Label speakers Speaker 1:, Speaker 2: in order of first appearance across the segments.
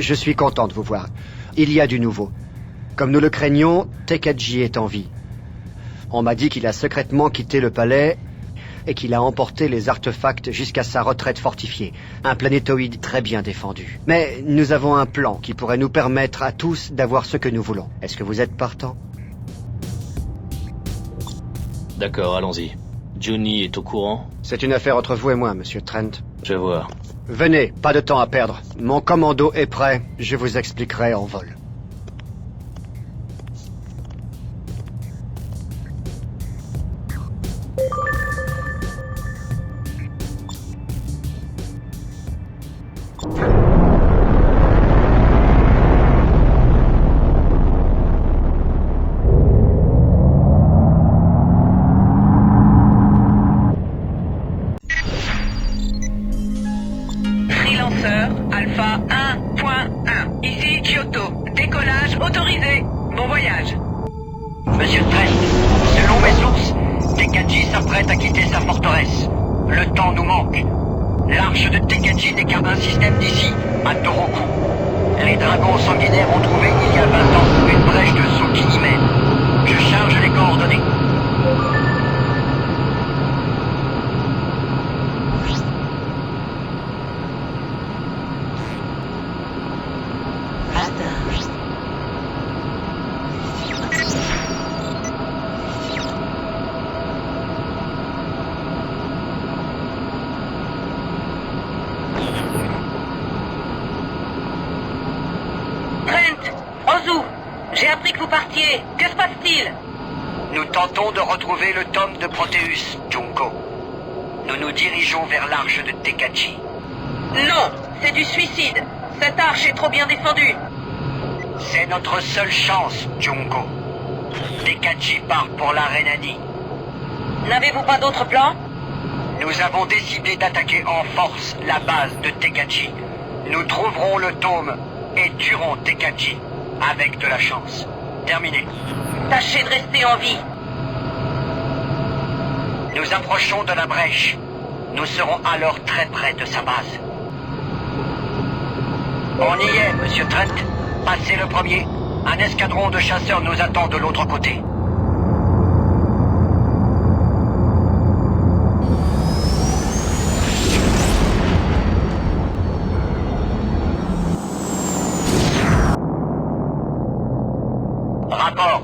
Speaker 1: je suis content de vous voir. Il y a du nouveau. Comme nous le craignons, Tekadji est en vie. On m'a dit qu'il a secrètement quitté le palais et qu'il a emporté les artefacts jusqu'à sa retraite fortifiée. Un planétoïde très bien défendu. Mais nous avons un plan qui pourrait nous permettre à tous d'avoir ce que nous voulons. Est-ce que vous êtes partant?
Speaker 2: D'accord, allons-y. Johnny est au courant?
Speaker 1: C'est une affaire entre vous et moi, monsieur Trent.
Speaker 2: Je vois.
Speaker 1: Venez, pas de temps à perdre. Mon commando est prêt. Je vous expliquerai en vol.
Speaker 3: Freelancer Alpha 1.1. Ici Kyoto. Décollage autorisé. Bon voyage.
Speaker 4: Monsieur Trent, selon mes sources, Tekadji s'apprête à quitter sa forteresse. Le temps nous manque. L'arche de Tekadji n'est qu'un système d'ici, à Toroku. Les dragons sanguinaires ont trouvé il y a 20 ans une brèche de saut qui y mène. Je charge les coordonnées.
Speaker 3: J'ai appris que vous partiez. Que se passe-t-il?
Speaker 4: Nous tentons de retrouver le tome de Proteus, Junko. Nous nous dirigeons vers l'arche de Tekadji.
Speaker 3: Non, c'est du suicide. Cette arche est trop bien défendue.
Speaker 4: C'est notre seule chance, Junko. Tekadji part pour la Rhénanie.
Speaker 3: N'avez-vous pas d'autre plan?
Speaker 4: Nous avons décidé d'attaquer en force la base de Tekadji. Nous trouverons le tome et tuerons Tekadji. Avec de la chance. Terminé.
Speaker 3: Tâchez de rester en vie.
Speaker 4: Nous approchons de la brèche. Nous serons alors très près de sa base. On y est, monsieur Trent. Passez le premier. Un escadron de chasseurs nous attend de l'autre côté. Rapport.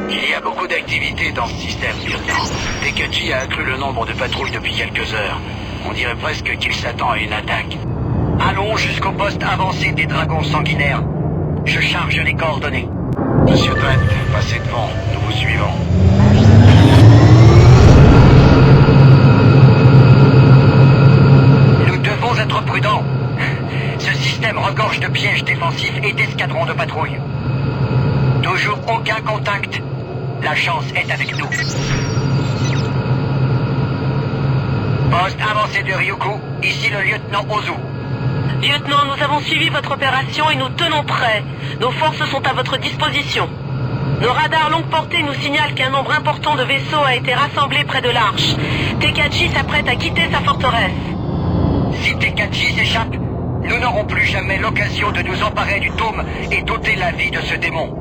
Speaker 5: Il y a beaucoup d'activités dans ce système, lieutenant. Tekadji a accru le nombre de patrouilles depuis quelques heures. On dirait presque qu'il s'attend à une attaque.
Speaker 4: Allons jusqu'au poste avancé des dragons sanguinaires. Je charge les coordonnées.
Speaker 5: Monsieur Trent, passez devant. Nous vous suivons.
Speaker 4: Nous devons être prudents. Ce système regorge de pièges défensifs et d'escadrons de patrouille. Toujours aucun contact. La chance est avec nous. Poste avancé de Ryuku. Ici le lieutenant Ozu.
Speaker 3: Lieutenant, nous avons suivi votre opération et nous tenons prêts. Nos forces sont à votre disposition. Nos radars longue portée nous signalent qu'un nombre important de vaisseaux a été rassemblé près de l'arche. Tekadji s'apprête à quitter sa forteresse.
Speaker 4: Si Tekadji s'échappe, nous n'aurons plus jamais l'occasion de nous emparer du tome et d'ôter la vie de ce démon.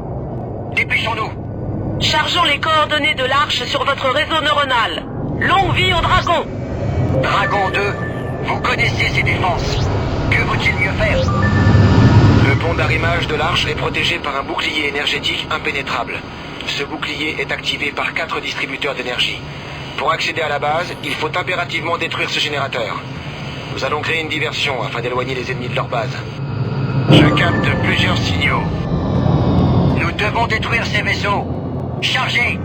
Speaker 4: Dépêchons-nous.
Speaker 3: Chargeons les coordonnées de l'arche sur votre réseau neuronal. Longue vie au dragon.
Speaker 4: Dragon 2, vous connaissez ses défenses. Que vaut-il mieux faire?
Speaker 5: Le pont d'arrimage de l'arche est protégé par un bouclier énergétique impénétrable. Ce bouclier est activé par 4 distributeurs d'énergie. Pour accéder à la base, il faut impérativement détruire ce générateur. Nous allons créer une diversion afin d'éloigner les ennemis de leur base. Je capte plusieurs signaux.
Speaker 4: Nous devons détruire ces vaisseaux. Chargez!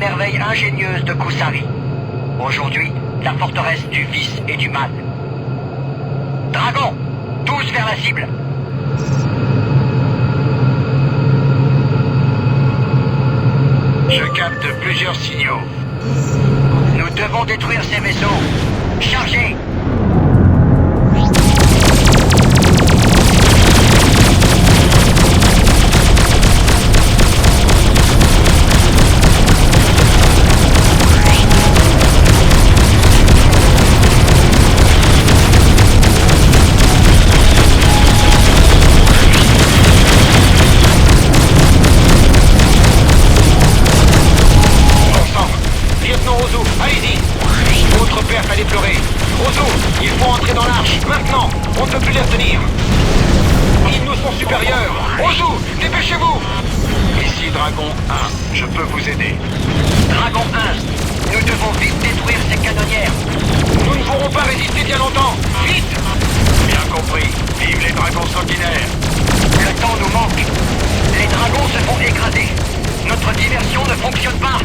Speaker 4: merveille ingénieuse de Kusari. Aujourd'hui, la forteresse du vice et du mal. Dragon, tous vers la cible.
Speaker 5: Je capte plusieurs signaux.
Speaker 4: Nous devons détruire ces vaisseaux. Chargez!
Speaker 5: Lieutenant Ozu, allez-y. Votre perte à déplorer. Ozu, il faut entrer dans l'arche, maintenant. On ne peut plus les retenir. Ils nous sont supérieurs. Ozu, dépêchez-vous. Ici Dragon 1, je peux vous aider.
Speaker 4: Dragon 1, nous devons vite détruire ces canonnières.
Speaker 5: Nous ne pourrons pas résister bien longtemps. Vite. Bien compris. Vive les dragons sanguinaires.
Speaker 4: Le temps nous manque. Les dragons se font écraser. Notre diversion ne fonctionne pas.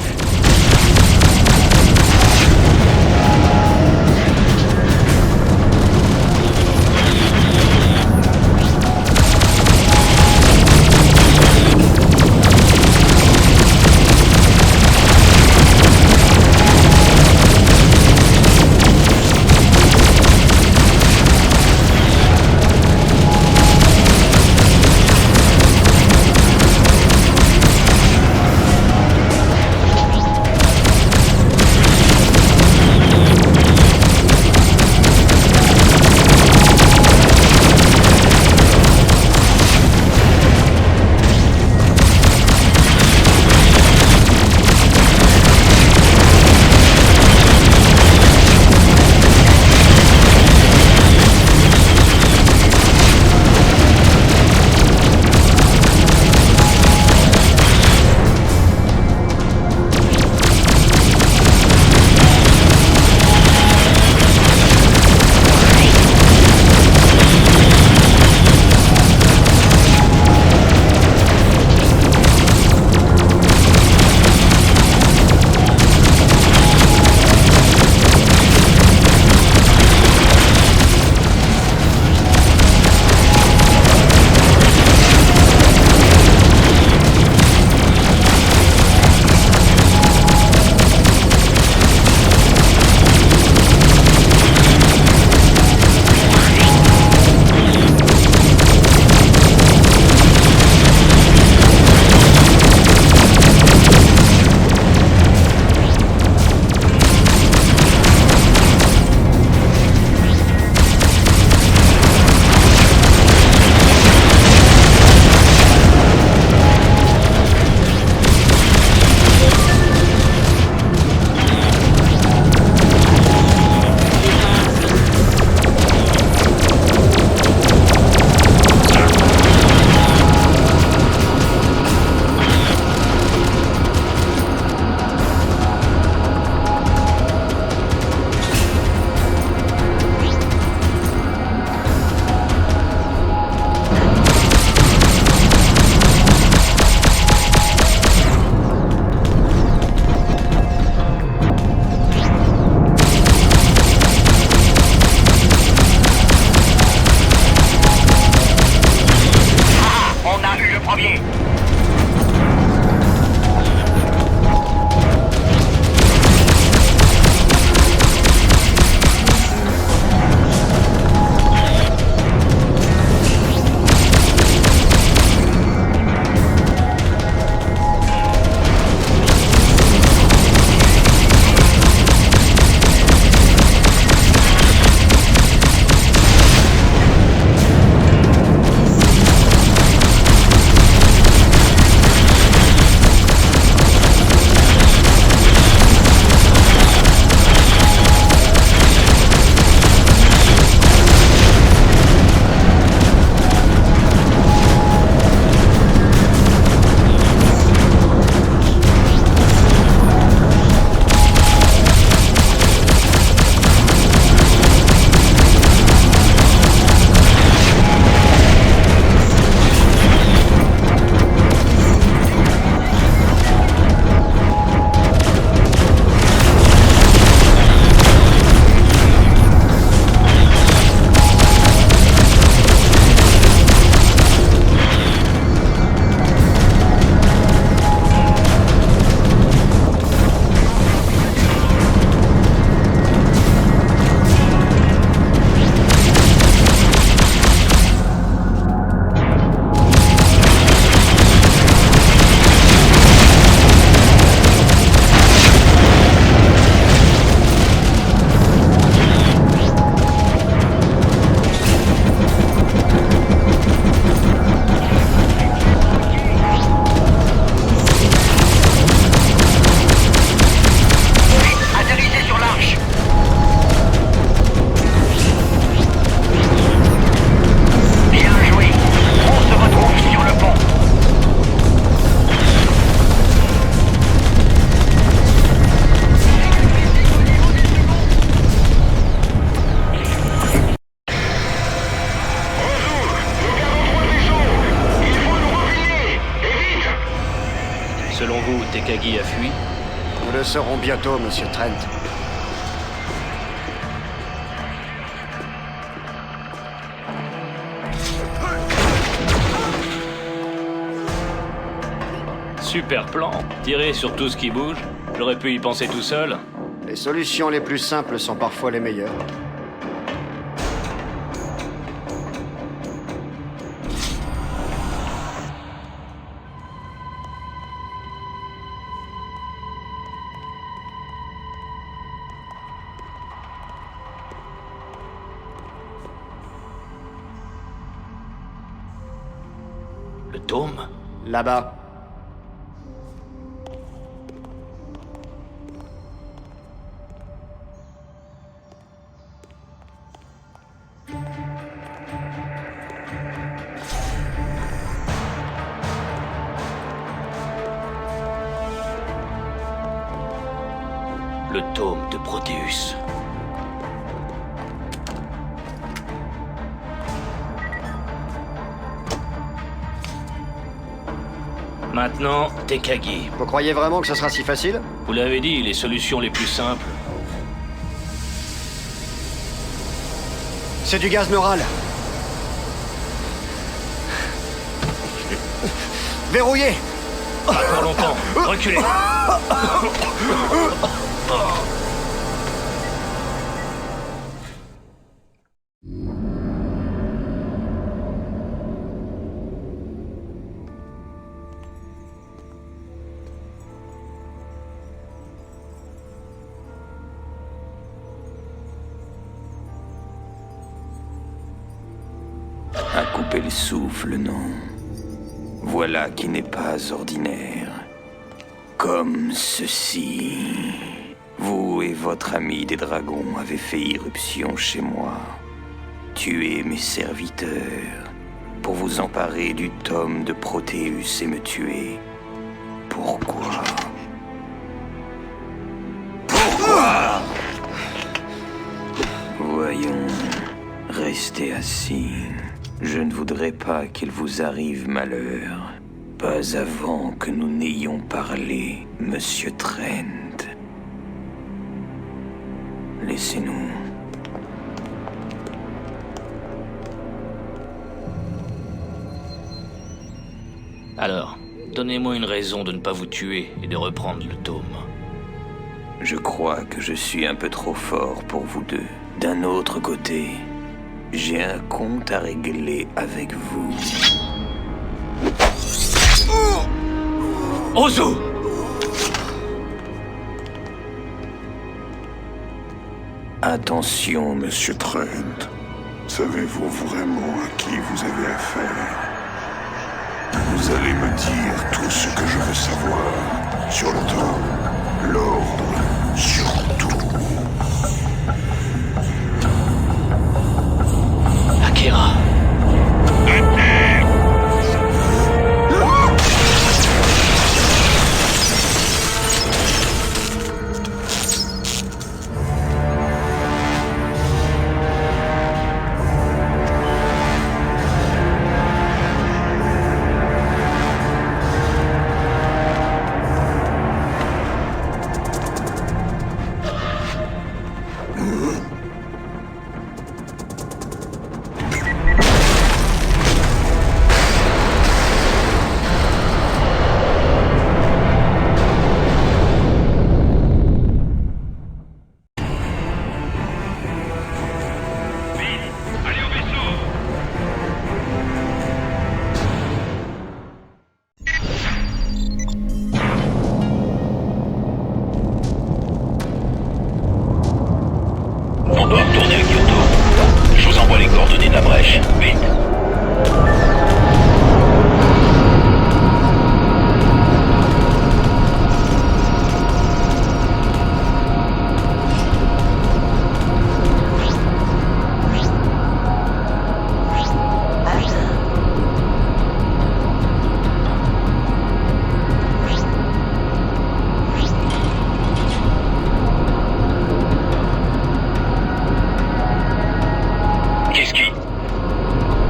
Speaker 2: Takagi a fui?
Speaker 1: Nous le saurons bientôt, Monsieur Trent.
Speaker 2: Super plan. Tirer sur tout ce qui bouge. J'aurais pu y penser tout seul.
Speaker 1: Les solutions les plus simples sont parfois les meilleures.
Speaker 2: Le dôme?
Speaker 1: Là-bas.
Speaker 2: Le dôme de Proteus. Maintenant, Takagi.
Speaker 1: Vous croyez vraiment que ce sera si facile?
Speaker 2: Vous l'avez dit, les solutions les plus simples.
Speaker 1: C'est du gaz neural. Verrouillé.
Speaker 2: Pas longtemps. Reculez.
Speaker 6: À couper le souffle, non. Voilà qui n'est pas ordinaire. Comme ceci. Vous et votre ami des dragons avez fait irruption chez moi. Tué mes serviteurs pour vous emparer du tome de Proteus et me tuer. Pourquoi? Pourquoi? Voyons, restez assis. Je ne voudrais pas qu'il vous arrive malheur. Pas avant que nous n'ayons parlé, Monsieur Trent. Laissez-nous.
Speaker 2: Alors, donnez-moi une raison de ne pas vous tuer et de reprendre le tome.
Speaker 6: Je crois que je suis un peu trop fort pour vous deux. D'un autre côté, j'ai un compte à régler avec vous.
Speaker 2: Ozu!
Speaker 6: Attention,
Speaker 7: Monsieur Trent, savez-vous vraiment à qui vous avez affaire? Vous allez me dire tout ce que je veux savoir sur le temps, l'ordre, surtout.
Speaker 2: Akira.
Speaker 8: On doit retourner à Kyoto. Je vous envoie les coordonnées de la brèche. Vite.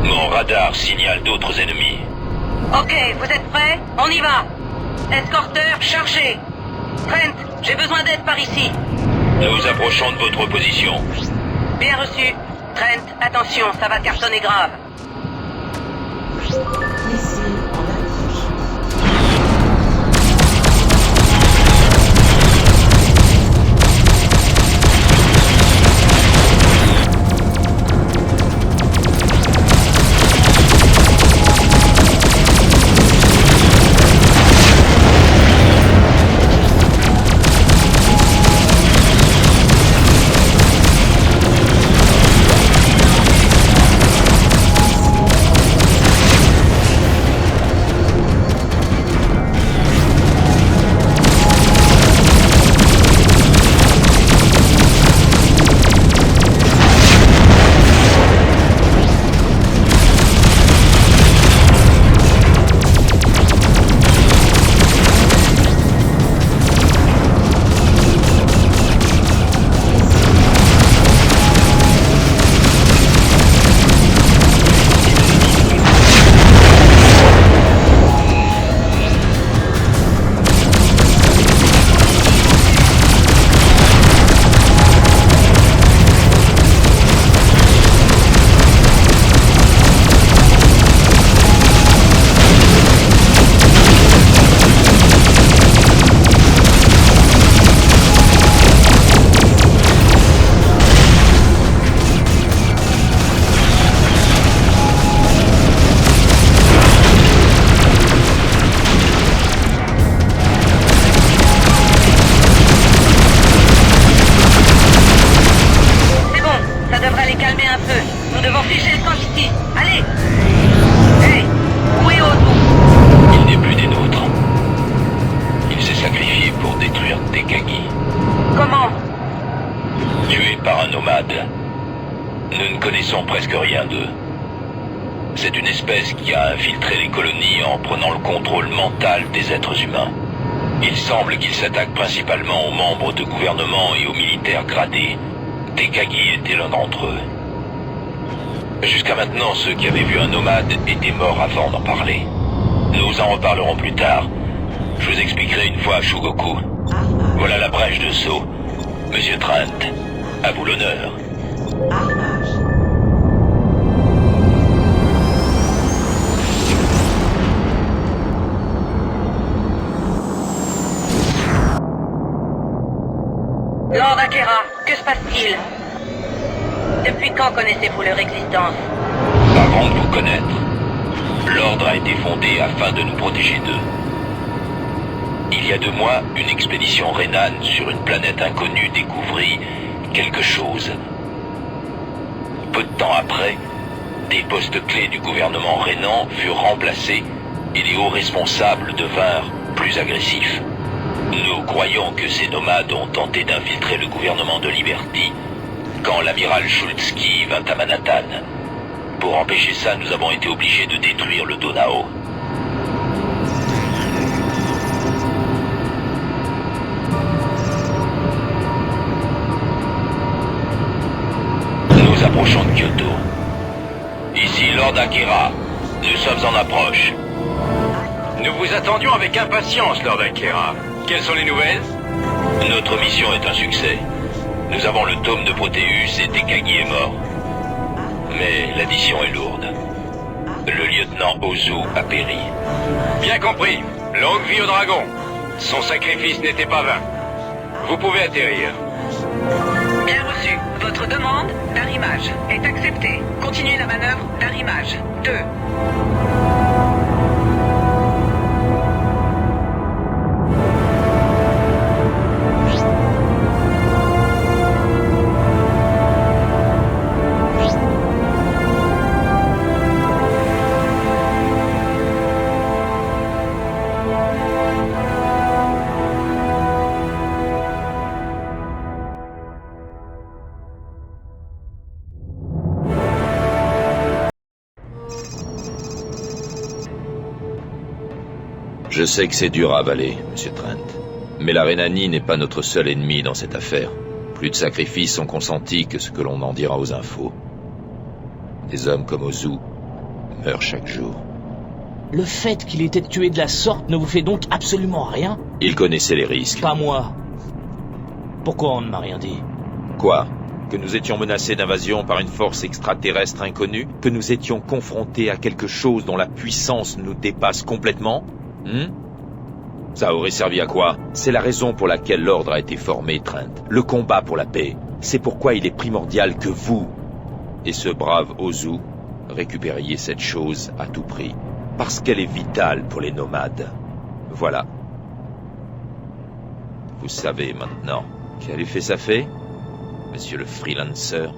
Speaker 8: Mon radar signale d'autres ennemis.
Speaker 3: Ok, vous êtes prêts? On y va! Escorteur, chargé. Trent, j'ai besoin d'aide par ici.
Speaker 8: Nous approchons de votre position.
Speaker 3: Bien reçu. Trent, attention, ça va cartonner grave.
Speaker 8: Nous ne connaissons presque rien d'eux. C'est une espèce qui a infiltré les colonies en prenant le contrôle mental des êtres humains. Il semble qu'il s'attaque principalement aux membres de gouvernement et aux militaires gradés. Tekagi était l'un d'entre eux. Jusqu'à maintenant, ceux qui avaient vu un nomade étaient morts avant d'en parler. Nous en reparlerons plus tard. Je vous expliquerai une fois à Shugoku. Voilà la brèche de saut. Monsieur Trent, à vous l'honneur.
Speaker 3: Lord Akira, que se passe-t-il? Depuis quand connaissez-vous leur existence?
Speaker 8: Avant de vous connaître, l'ordre a été fondé afin de nous protéger d'eux. Il y a 2 mois, une expédition Renan sur une planète inconnue découvrit quelque chose. Peu de temps après, des postes clés du gouvernement Renan furent remplacés et les hauts responsables devinrent plus agressifs. Nous croyons que ces nomades ont tenté d'infiltrer le gouvernement de Liberty quand l'amiral Shultsky vint à Manhattan. Pour empêcher ça, nous avons été obligés de détruire le Donao. Nous approchons de Kyoto. Ici Lord Akira. Nous sommes en approche.
Speaker 9: Nous vous attendions avec impatience, Lord Akira. Quelles sont les nouvelles?
Speaker 8: Notre mission est un succès. Nous avons le tome de Proteus et Tekagi est mort. Mais l'addition est lourde. Le lieutenant Ozu a péri.
Speaker 9: Bien compris. Longue vie au dragon. Son sacrifice n'était pas vain. Vous pouvez atterrir.
Speaker 3: Bien reçu. Votre demande d'arrimage est acceptée. Continuez la manœuvre d'arrimage. 2.
Speaker 10: Je sais que c'est dur à avaler, Monsieur Trent. Mais la Rhénanie n'est pas notre seul ennemi dans cette affaire. Plus de sacrifices sont consentis que ce que l'on en dira aux infos. Des hommes comme Ozu meurent chaque jour.
Speaker 2: Le fait qu'il ait été tué de la sorte ne vous fait donc absolument rien?
Speaker 10: Il connaissait les risques.
Speaker 2: Pas moi. Pourquoi on ne m'a rien dit?
Speaker 10: Quoi? Que nous étions menacés d'invasion par une force extraterrestre inconnue? Que nous étions confrontés à quelque chose dont la puissance nous dépasse complètement? Ça aurait servi à quoi? C'est la raison pour laquelle l'ordre a été formé, Trent. Le combat pour la paix. C'est pourquoi il est primordial que vous et ce brave Ozu récupériez cette chose à tout prix. Parce qu'elle est vitale pour les nomades. Voilà. Vous savez maintenant quel effet ça fait, monsieur le freelancer?